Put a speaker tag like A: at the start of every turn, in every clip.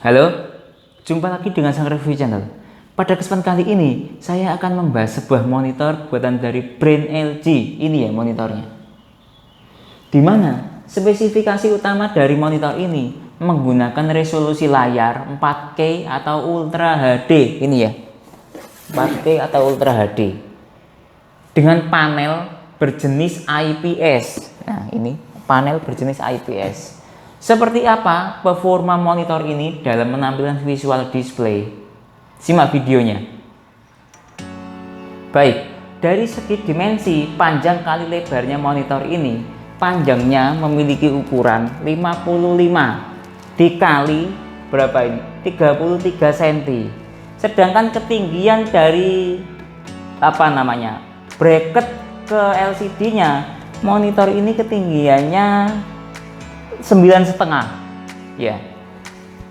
A: Halo, jumpa lagi dengan Sang Review Channel. Pada kesempatan kali ini, saya akan membahas sebuah monitor buatan dari brand LG. Ini ya monitornya. Dimana spesifikasi utama dari monitor ini menggunakan resolusi layar 4K atau Ultra HD. Ini ya, 4K atau Ultra HD. Dengan panel berjenis IPS. Nah, ini panel berjenis IPS. Seperti apa performa monitor ini dalam menampilkan visual display? Simak videonya. Baik, dari segi dimensi panjang kali lebarnya monitor ini, panjangnya memiliki ukuran 55 dikali berapa ini? 33 cm. Sedangkan ketinggian dari bracket ke LCD-nya, monitor ini ketinggiannya 9,5 ya.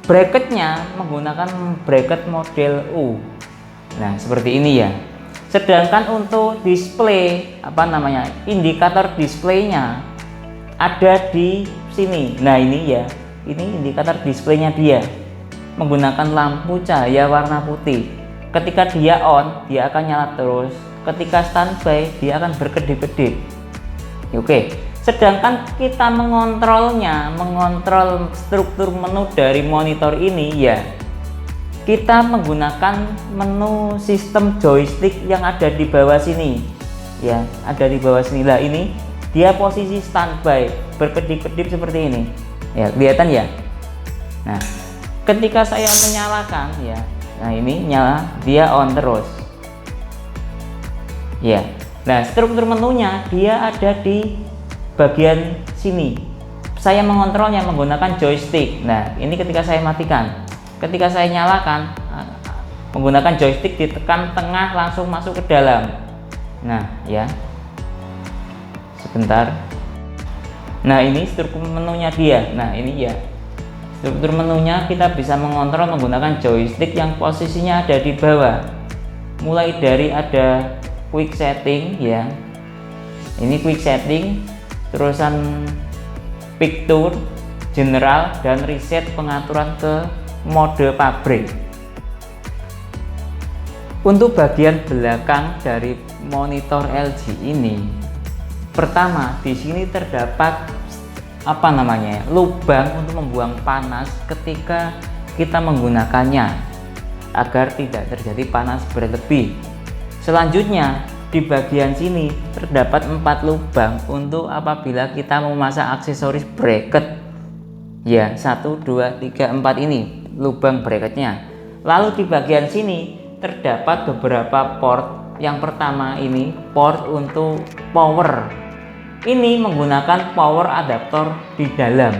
A: Bracketnya menggunakan bracket model U. Nah, seperti ini ya. Sedangkan untuk display indikator displaynya ada di sini. Nah, ini ya. Ini indikator displaynya dia. Menggunakan lampu cahaya warna putih. Ketika dia on, dia akan nyala terus. Ketika standby, dia akan berkedip-kedip. Oke. Sedangkan kita mengontrol struktur menu dari monitor ini ya, kita menggunakan menu sistem joystick yang ada di bawah sini ya, ada di bawah sini. Lah, ini dia posisi standby, berkedip-kedip seperti ini ya, kelihatan ya. Nah, ketika saya menyalakan ya, nah ini nyala, dia on terus ya. Nah, struktur menunya dia ada di bagian sini. Saya mengontrolnya menggunakan joystick. Nah, ini ketika saya matikan. Ketika saya nyalakan, menggunakan joystick ditekan tengah langsung masuk ke dalam. Nah, ya. Sebentar. Nah, ini struktur menunya dia. Nah, ini ya. Struktur menunya kita bisa mengontrol menggunakan joystick yang posisinya ada di bawah. Mulai dari ada quick setting ya. Ini quick setting, terusan picture, general, dan reset pengaturan ke mode pabrik. Untuk bagian belakang dari monitor LG ini, pertama di sini terdapat lubang untuk membuang panas ketika kita menggunakannya agar tidak terjadi panas berlebih. Selanjutnya di bagian sini terdapat 4 lubang untuk apabila kita memasang aksesoris bracket ya, 1, 2, 3, 4 ini lubang bracketnya. Lalu di bagian sini terdapat beberapa port. Yang pertama ini port untuk power, ini menggunakan power adaptor di dalam.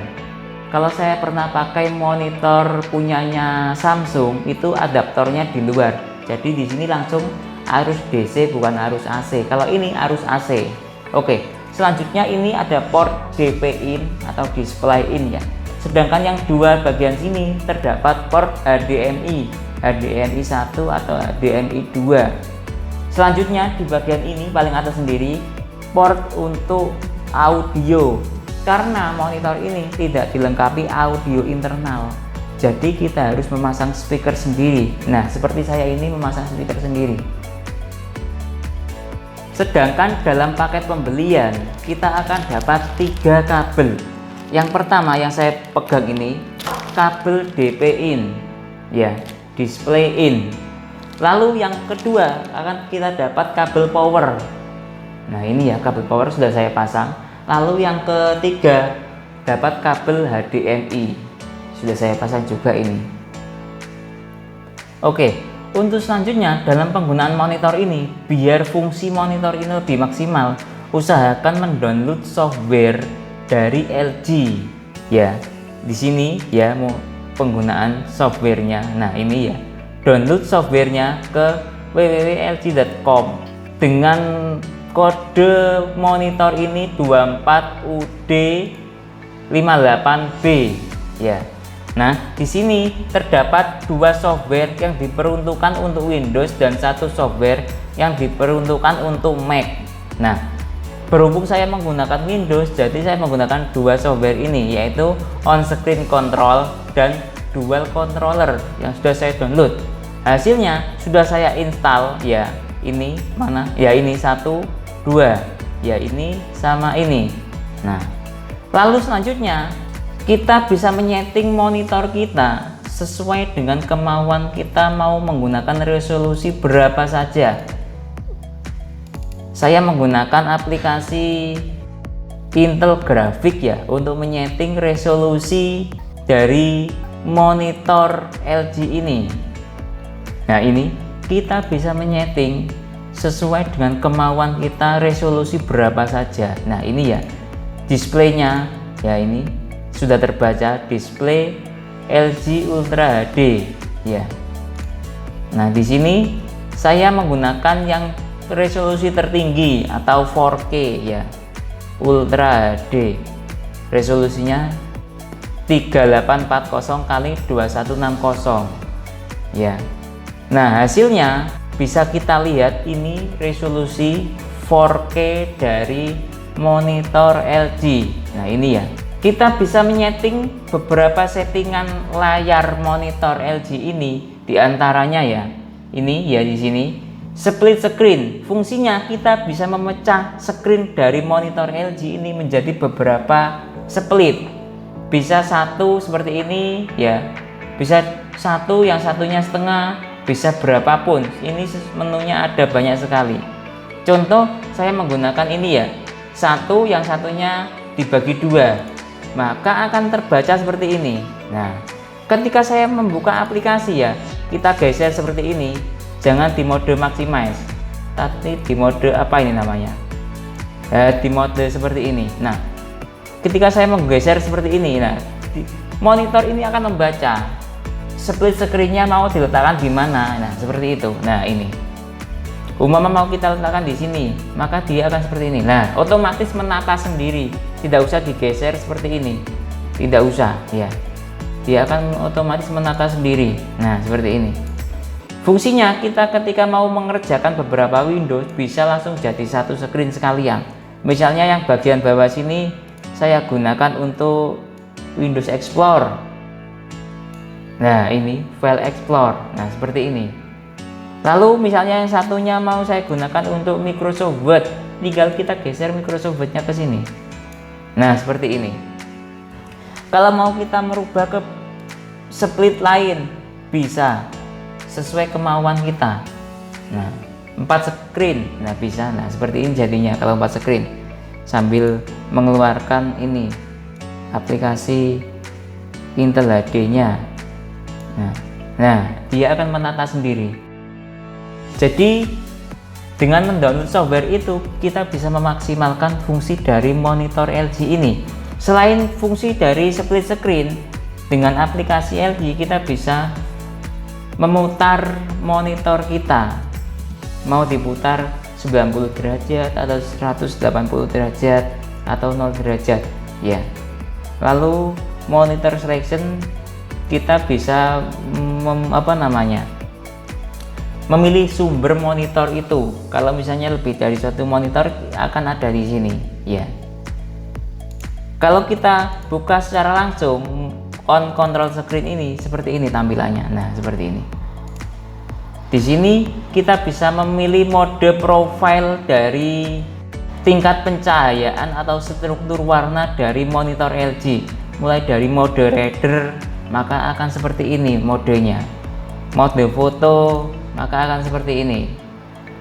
A: Kalau saya pernah pakai monitor punyanya Samsung, itu adaptornya di luar, jadi di sini langsung arus DC bukan arus AC. Kalau ini arus AC. Oke, selanjutnya ini ada port DP in atau display in ya. Sedangkan yang dua bagian sini terdapat port HDMI 1 atau HDMI 2. Selanjutnya di bagian ini paling atas sendiri port untuk audio, karena monitor ini tidak dilengkapi audio internal, jadi kita harus memasang speaker sendiri. Nah, seperti saya ini memasang speaker sendiri. Sedangkan dalam paket pembelian kita akan dapat 3 kabel. Yang pertama yang saya pegang ini kabel DP in ya, display in. Lalu yang kedua akan kita dapat kabel power. Nah, ini ya kabel power sudah saya pasang. Lalu yang ketiga dapat kabel HDMI, sudah saya pasang juga ini. Oke. Untuk selanjutnya dalam penggunaan monitor ini, biar fungsi monitor ini lebih maksimal, usahakan mendownload software dari LG ya. Di sini ya mau penggunaan softwarenya. Nah, ini ya, download softwarenya ke www.lg.com dengan kode monitor ini 24UD58B ya. Nah, di sini terdapat 2 software yang diperuntukkan untuk Windows dan 1 software yang diperuntukkan untuk Mac. Nah, berhubung saya menggunakan Windows, jadi saya menggunakan 2 software ini, yaitu On Screen Control dan dual controller yang sudah saya download. Hasilnya sudah saya install ya. Ini mana? Ya ini 1, 2. Ya ini sama ini. Nah, lalu selanjutnya kita bisa menyeting monitor kita sesuai dengan kemauan kita mau menggunakan resolusi berapa saja. Saya menggunakan aplikasi Intel Grafik ya untuk menyeting resolusi dari monitor LG ini. Nah, ini kita bisa menyeting sesuai dengan kemauan kita resolusi berapa saja. Nah, ini ya displaynya ya, ini sudah terbaca display LG Ultra HD ya. Nah, di sini saya menggunakan yang resolusi tertinggi atau 4K ya, Ultra HD, resolusinya 3840 x 2160 ya. Nah, hasilnya bisa kita lihat ini resolusi 4K dari monitor LG. Nah, ini ya, kita bisa menyeting beberapa settingan layar monitor LG ini, diantaranya ya ini ya, di sini split screen. Fungsinya kita bisa memecah screen dari monitor LG ini menjadi beberapa split. Bisa satu seperti ini ya, bisa satu, yang satunya setengah, bisa berapapun. Ini menunya ada banyak sekali. Contoh saya menggunakan ini ya, satu, yang satunya dibagi 2, maka akan terbaca seperti ini. Nah, ketika saya membuka aplikasi ya, kita geser seperti ini. Jangan di mode maximize, tapi di mode apa ini namanya, di mode seperti ini. Nah, ketika saya menggeser seperti ini, nah monitor ini akan membaca split screen-nya mau diletakkan di mana. Nah, seperti itu. Nah, ini umpama mau kita letakkan di sini, maka dia akan seperti ini. Nah, otomatis menata sendiri, tidak usah digeser seperti ini, tidak usah ya, dia akan otomatis menata sendiri. Nah, seperti ini. Fungsinya kita ketika mau mengerjakan beberapa Windows bisa langsung jadi satu screen sekalian. Misalnya yang bagian bawah sini saya gunakan untuk Windows Explorer. Nah, ini file Explorer. Nah, seperti ini. Lalu misalnya yang satunya mau saya gunakan untuk Microsoft Word, tinggal kita geser Microsoft Word-nya ke sini. Nah, seperti ini. Kalau mau kita merubah ke split lain bisa sesuai kemauan kita. Nah, 4 screen, nah bisa. Nah, seperti ini jadinya kalau 4 screen sambil mengeluarkan ini aplikasi Intel HD-nya. Nah, dia akan menata sendiri. Jadi dengan mendownload software itu kita bisa memaksimalkan fungsi dari monitor LG ini. Selain fungsi dari split screen, dengan aplikasi LG kita bisa memutar monitor kita, mau diputar 90 derajat atau 180 derajat atau 0 derajat ya. Lalu monitor selection kita bisa memilih sumber monitor itu. Kalau misalnya lebih dari satu monitor akan ada di sini ya. Kalau kita buka secara langsung on control screen ini seperti ini tampilannya. Nah, seperti ini. Di sini kita bisa memilih mode profile dari tingkat pencahayaan atau struktur warna dari monitor LG. Mulai dari mode reader, maka akan seperti ini modenya. Mode foto, maka akan seperti ini.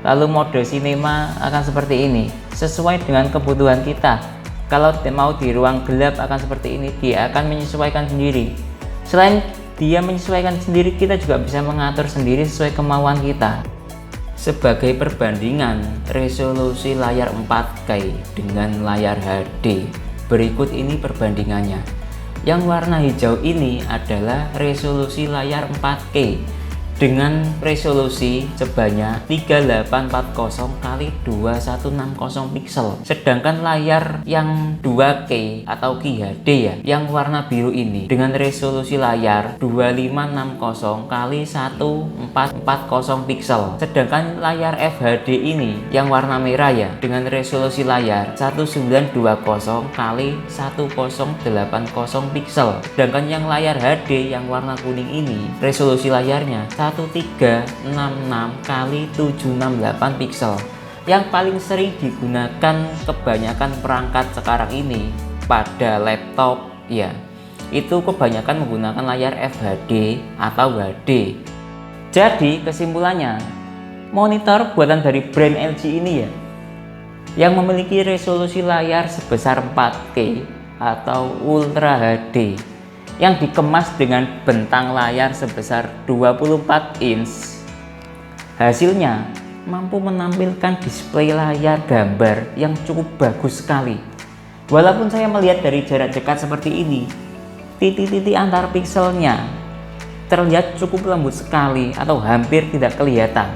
A: Lalu mode cinema akan seperti ini, sesuai dengan kebutuhan kita. Kalau mau di ruang gelap akan seperti ini, dia akan menyesuaikan sendiri. Selain dia menyesuaikan sendiri, kita juga bisa mengatur sendiri sesuai kemauan kita. Sebagai perbandingan resolusi layar 4K dengan layar HD, berikut ini perbandingannya. Yang warna hijau ini adalah resolusi layar 4K dengan resolusi sebanyak 3840 x 2160 pixel. Sedangkan layar yang 2K atau QHD ya, yang warna biru ini dengan resolusi layar 2560 x 1440 pixel. Sedangkan layar FHD ini yang warna merah ya, dengan resolusi layar 1920 x 1080 pixel. Sedangkan yang layar HD yang warna kuning ini resolusi layarnya 1366 x 768 pixel. Yang paling sering digunakan kebanyakan perangkat sekarang ini pada laptop ya, itu kebanyakan menggunakan layar FHD atau HD. Jadi kesimpulannya, monitor buatan dari brand LG ini ya, yang memiliki resolusi layar sebesar 4K atau Ultra HD, yang dikemas dengan bentang layar sebesar 24 inch. Hasilnya mampu menampilkan display layar gambar yang cukup bagus sekali. Walaupun saya melihat dari jarak dekat seperti ini, titik-titik antar pikselnya terlihat cukup lembut sekali atau hampir tidak kelihatan.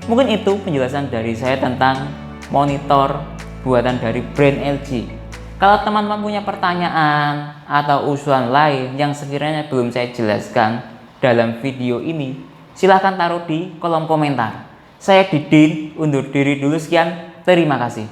A: Mungkin itu penjelasan dari saya tentang monitor buatan dari brand LG. Kalau teman-teman punya pertanyaan atau usulan lain yang sekiranya belum saya jelaskan dalam video ini, silahkan taruh di kolom komentar. Saya Didin, undur diri dulu, sekian, terima kasih.